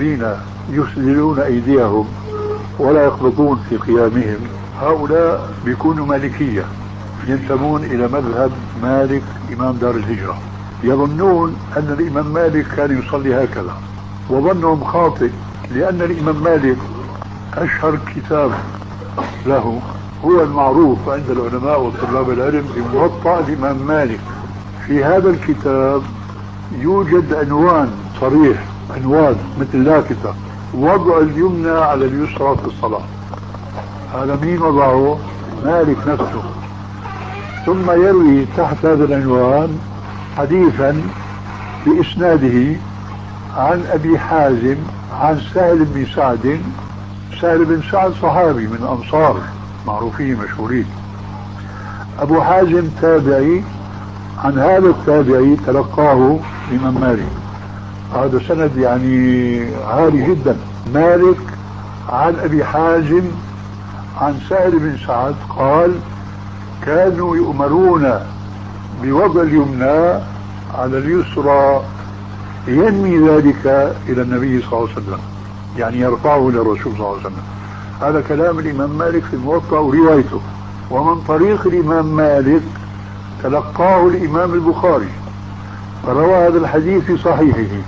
الذين يسدلون أيديهم ولا يخلطون في قيامهم، هؤلاء بيكونوا مالكية، ينتمون إلى مذهب مالك إمام دار الهجرة، يظنون أن الإمام مالك كان يصلي هكذا، وظنهم خاطئ، لأن الإمام مالك أشهر كتاب له هو المعروف عند العلماء وطلاب العلم بموطأ الإمام مالك. في هذا الكتاب يوجد عنوان صريح، عنوان مثل لافتة: وضع اليمنى على اليسرى في الصلاة. هذا مين وضعه؟ مالك نفسه. ثم يروي تحت هذا العنوان حديثا بإسناده عن أبي حازم عن سهل بن سعد. سهل بن سعد صحابي من الأنصار معروفين مشهورين، أبو حازم تابعي، عن هذا التابعي تلقاه الإمام مالك. هذا سند يعني عالي جدا. مالك عن أبي حازم عن سهل بن سعد قال: كانوا يؤمرون بوضع اليمنى على اليسرى، ينمي ذلك إلى النبي صلى الله عليه وسلم، يعني يرفعه إلى الرسول صلى الله عليه وسلم. هذا كلام الإمام مالك في الموطأ وروايته. ومن طريق الإمام مالك تلقاه الإمام البخاري، فروى هذا الحديث في صحيحه.